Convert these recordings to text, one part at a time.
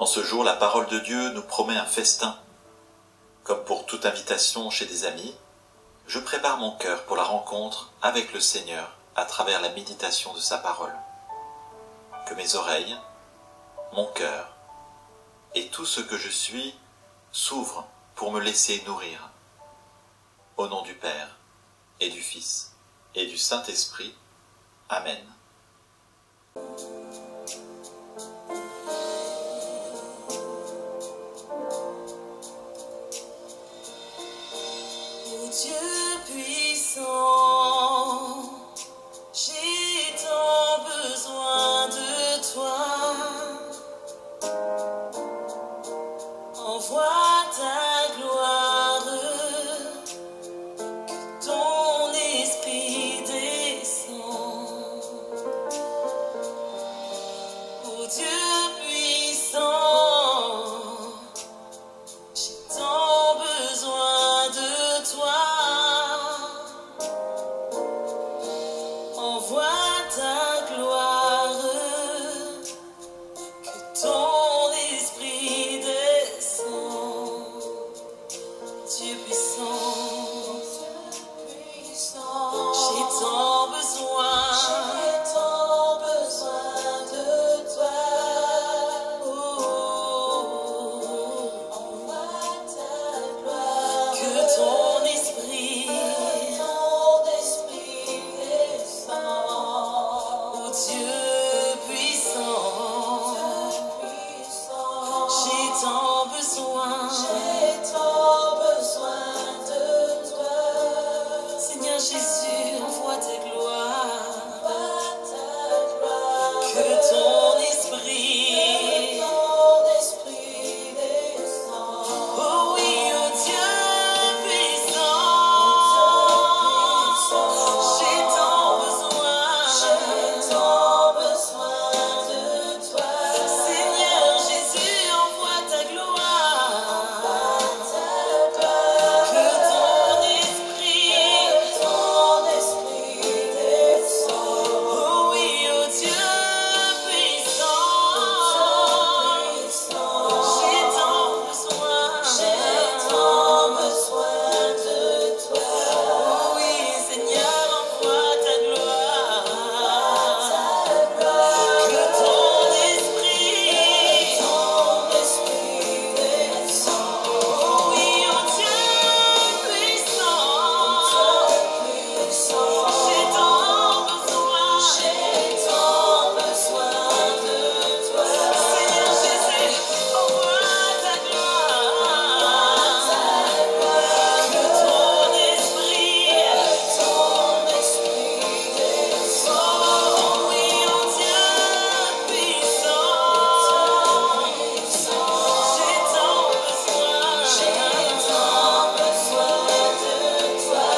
En ce jour, la parole de Dieu nous promet un festin. Comme pour toute invitation chez des amis, je prépare mon cœur pour la rencontre avec le Seigneur à travers la méditation de sa parole. Que mes oreilles, mon cœur et tout ce que je suis s'ouvrent pour me laisser nourrir. Au nom du Père et du Fils et du Saint-Esprit. Amen. Dieu puissant, j'ai tant besoin de toi. Envoie ta gloire, que ton esprit descend. Oh Dieu puissant, j'ai tant besoin de toi. Envoie ta gloire, que ton esprit descend. Dieu puissant, j'ai tant besoin de toi. Envoie ta gloire, que ton esprit descend. Oh Dieu puissant, j'ai tant besoin de toi. Seigneur Jésus, envoie ta gloire, que ton esprit descend. Oh oui, oh Dieu puissant, j'ai tant besoin de toi. Seigneur Jésus, envoie ta gloire, que ton esprit descend. Oh oui, oh Dieu puissant, j'ai tant besoin de toi. Oh oui, Seigneur, envoie ta gloire, que ton esprit descend. Oh oui, oh Dieu puissant, j'ai tant besoin de toi. Seigneur Jésus, envoie ta gloire, que ton esprit descend. Oh oui, oh Dieu puissant, j'ai tant besoin de toi.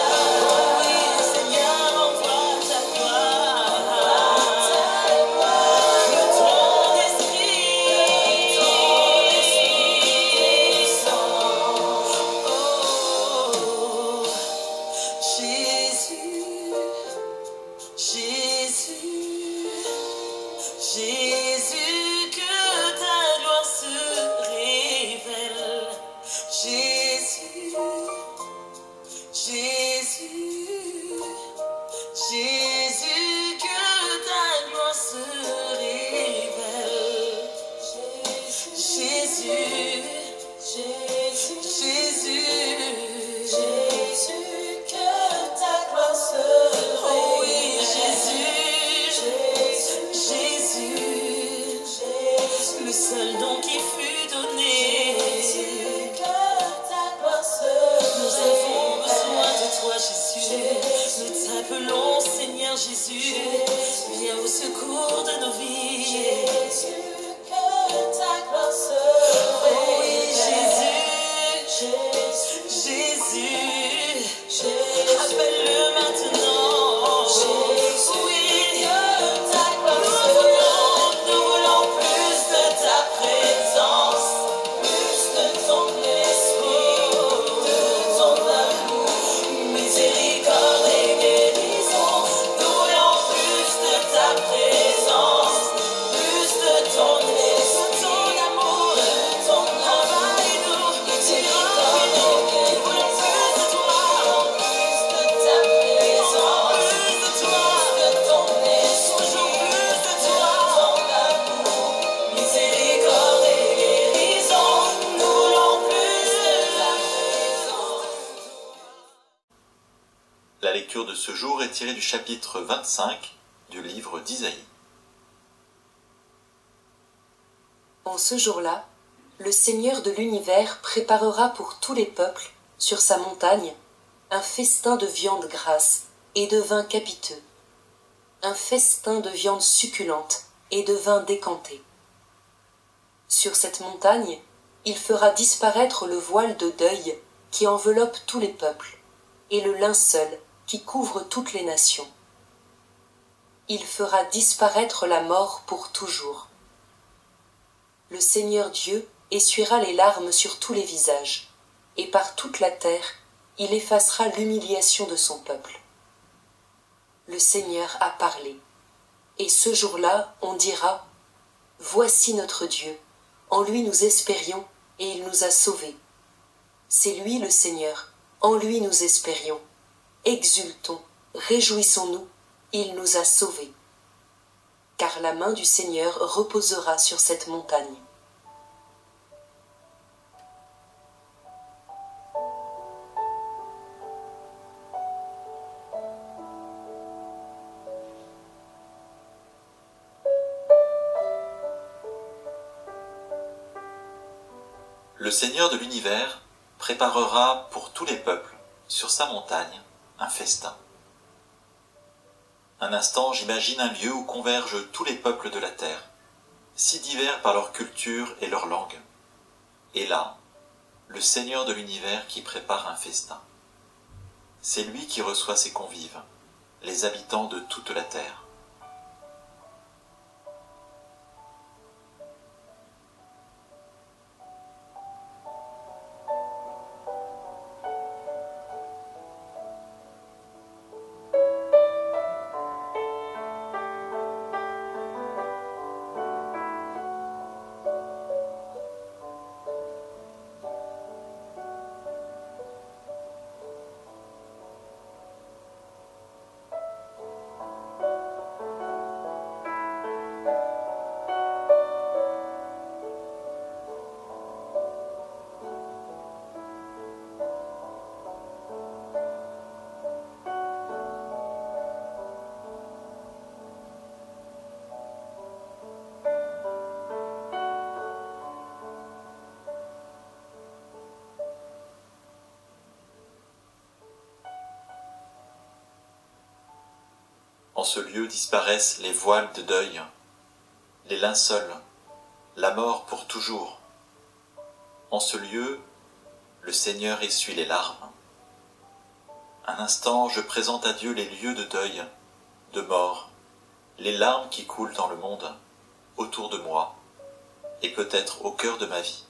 Oh oui, Seigneur, envoie ta gloire, que ton esprit descend. Oh Jésus, Jésus, que ta gloire se révèle. Jésus, que ta gloire se révèle. Jésus, que ta gloire se révèle. Oh oui, Jésus, le seul don qui fut donné. Nous avons besoin de toi, Jésus. Nous t'appelons Seigneur Jésus. Viens au secours de nos vies. Oh oui, Jésus, appelle-le maintenant. Oui, nous voulons plus de ta présence, plus de ton esprit, de ton amour, miséricorde et guérison. Nous voulons plus de ta présence, plus de ton esprit, ton amour. lecture de ce jour est tirée du chapitre 25 du livre d'Isaïe. En ce jour-là, le Seigneur de l'univers préparera pour tous les peuples, sur sa montagne, un festin de viande grasse et de vin capiteux, un festin de viande succulente et de vin décanté. Sur cette montagne, il fera disparaître le voile de deuil qui enveloppe tous les peuples, et le linceul qui couvre toutes les nations. Il fera disparaître la mort pour toujours. Le Seigneur Dieu essuiera les larmes sur tous les visages, et par toute la terre, il effacera l'humiliation de son peuple. Le Seigneur a parlé, et ce jour-là, on dira : Voici notre Dieu, en lui nous espérions, et il nous a sauvés. C'est lui le Seigneur, en lui nous espérions. Exultons, réjouissons-nous, il nous a sauvés. Car la main du Seigneur reposera sur cette montagne. Le Seigneur de l'univers préparera pour tous les peuples, sur sa montagne, un festin. Un instant, j'imagine un lieu où convergent tous les peuples de la terre, si divers par leur culture et leur langue. Et là, le Seigneur de l'univers qui prépare un festin. C'est lui qui reçoit ses convives, les habitants de toute la terre. En ce lieu disparaissent les voiles de deuil, les linceuls, la mort pour toujours. En ce lieu, le Seigneur essuie les larmes. Un instant, je présente à Dieu les lieux de deuil, de mort, les larmes qui coulent dans le monde, autour de moi, et peut-être au cœur de ma vie.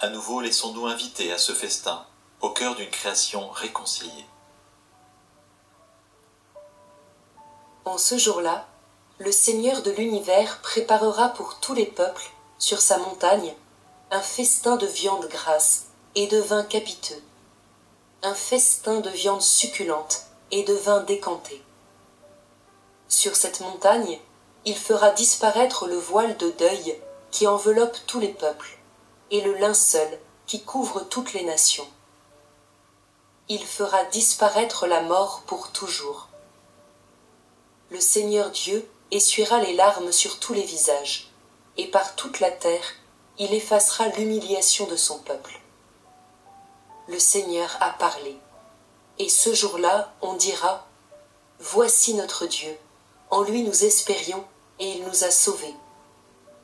À nouveau, laissons-nous inviter à ce festin, au cœur d'une création réconciliée. En ce jour-là, le Seigneur de l'univers préparera pour tous les peuples, sur sa montagne, un festin de viande grasse et de vin capiteux, un festin de viande succulente et de vin décanté. Sur cette montagne, il fera disparaître le voile de deuil qui enveloppe tous les peuples, et le linceul qui couvre toutes les nations. Il fera disparaître la mort pour toujours. Le Seigneur Dieu essuiera les larmes sur tous les visages, et par toute la terre, il effacera l'humiliation de son peuple. Le Seigneur a parlé, et ce jour-là, on dira : Voici notre Dieu, en lui nous espérions, et il nous a sauvés.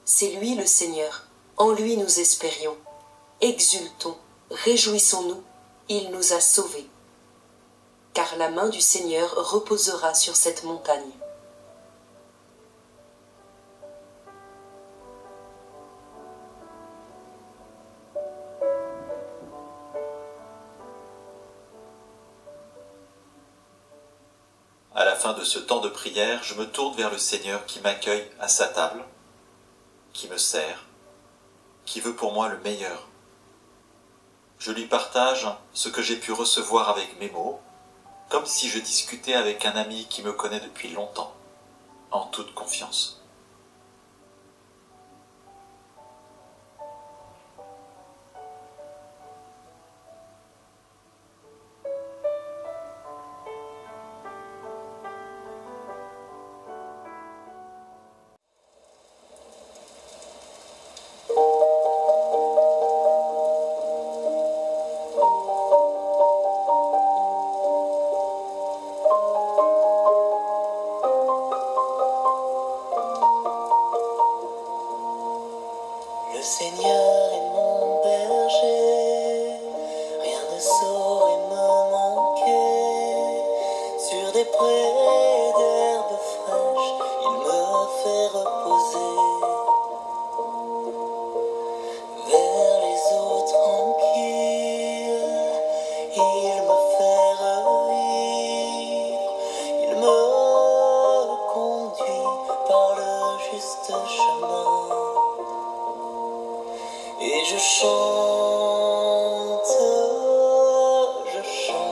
c'est lui le Seigneur, en lui nous espérions. Exultons, réjouissons-nous, il nous a sauvés. Car la main du Seigneur reposera sur cette montagne. À la fin de ce temps de prière, je me tourne vers le Seigneur qui m'accueille à sa table, qui me sert, qui veut pour moi le meilleur. Je lui partage ce que j'ai pu recevoir avec mes mots, comme si je discutais avec un ami qui me connaît depuis longtemps, en toute confiance. Le Seigneur est mon berger, rien ne saurait me manquer. Sur des prés d'herbes fraîches, il me fait reposer. Vers les eaux tranquilles, il me fait revivre. Il me conduit par le juste chemin. Et je chante, je chante.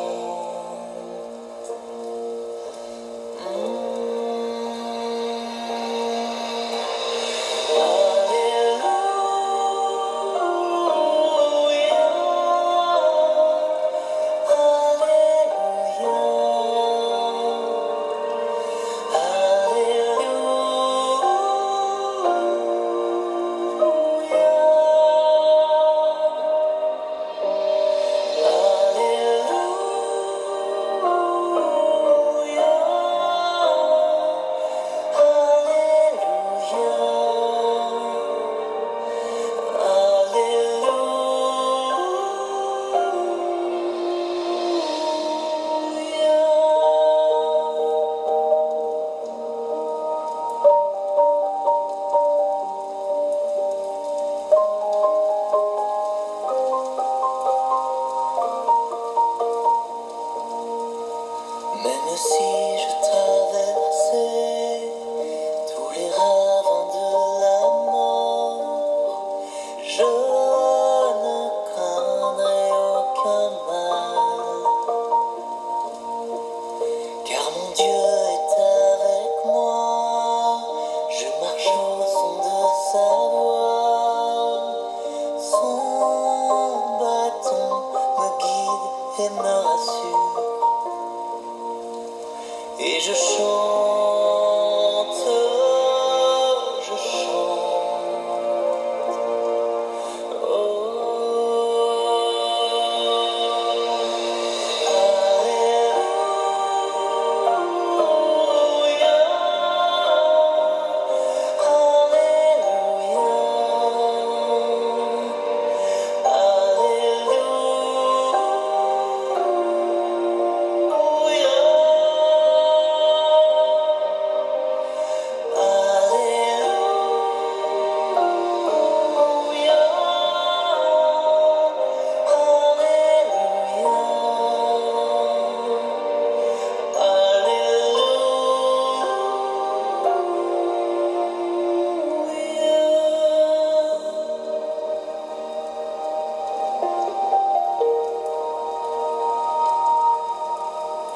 Même si je traversais tous les ravins de la mort, je ne craindrai aucun mal, car mon Dieu est avec moi. Je marche au son de sa voix, son bâton me guide et me rassure. Et je chante, je chante.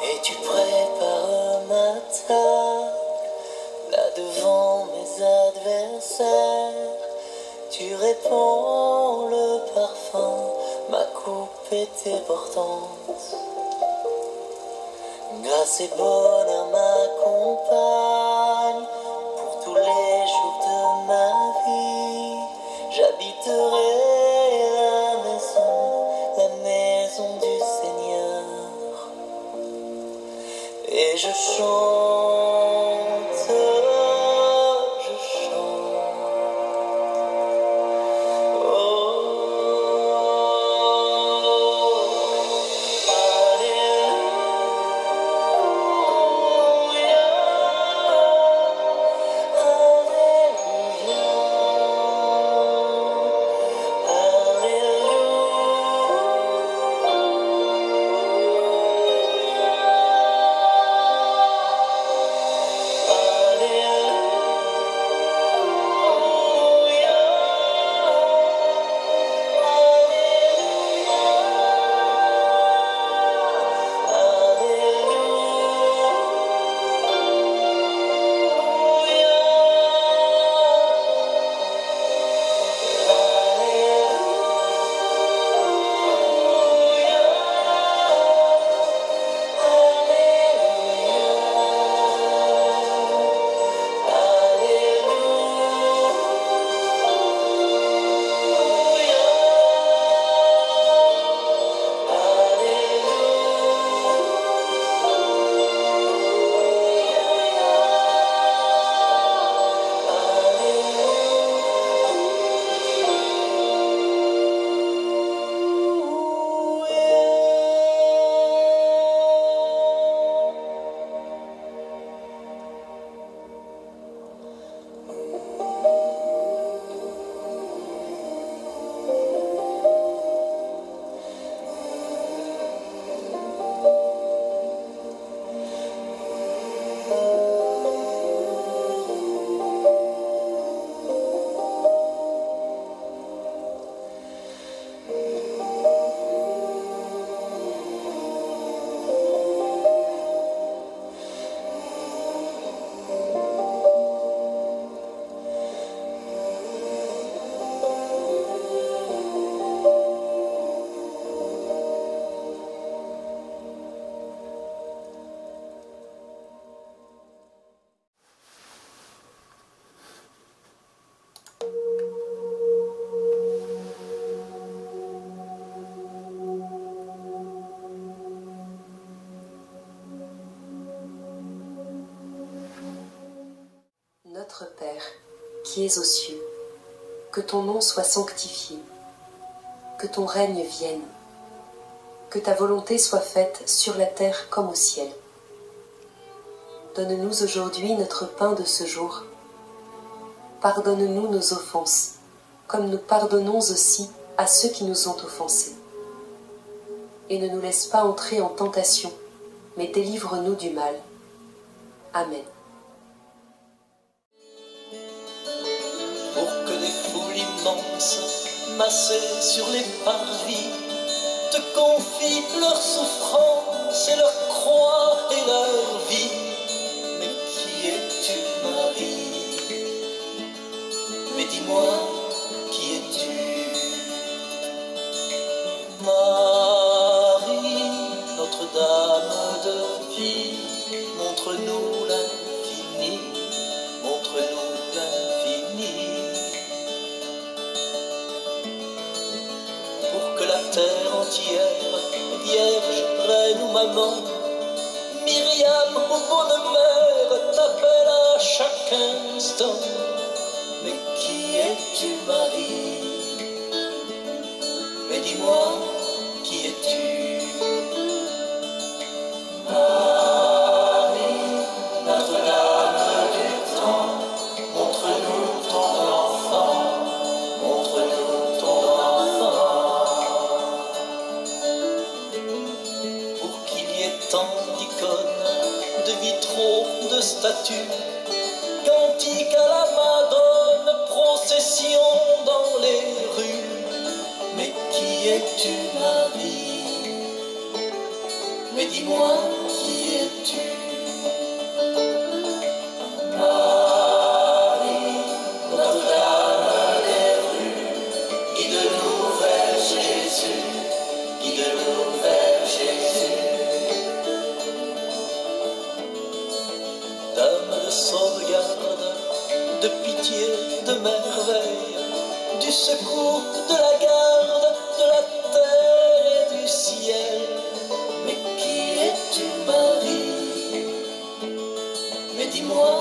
Et tu prépares ma table, là devant mes adversaires. Tu répands le parfum, ma coupe est débordante. Grâce et bonheur m'accompagnent pour tous les jours de ma vie. J'habiterai la maison du Seigneur. Et je chante, je chante. Notre Père, qui es aux cieux, que ton nom soit sanctifié, que ton règne vienne, que ta volonté soit faite sur la terre comme au ciel. Donne-nous aujourd'hui notre pain de ce jour. Pardonne-nous nos offenses, comme nous pardonnons aussi à ceux qui nous ont offensés. Et ne nous laisse pas entrer en tentation, mais délivre-nous du mal. Amen. Pour que des foules immenses, massées sur les parvis, te confient leurs souffrances et leurs croix et leur vie. Mais qui es-tu, Marie? Mais dis-moi, qui es-tu? Marie, Notre-Dame de vie, montre-nous l'infini, montre-nous l'infini. Pour que la terre entière, vierge, reine ou maman, Myriam ou bonne mère, t'appelle à chaque instant. Mais qui es-tu, Marie? Mais dis-moi, qui es-tu? Marie, Notre-Dame du temps, montre-nous ton enfant, montre-nous ton enfant. Pour qu'il y ait tant d'icônes, de vitraux, de statues, cantiques à la Madone, procession dans les rues. Mais qui es-tu, Marie? Mais dis-moi, qui es-tu? Marie, Notre-Dame des rues, guide-nous vers Jésus, guide-nous vers Jésus. Dame de sauvegarde, de pitié, de merveille, du secours, de la garde, de la terre et du ciel. Mais qui es-tu, Marie? Mais dis-moi,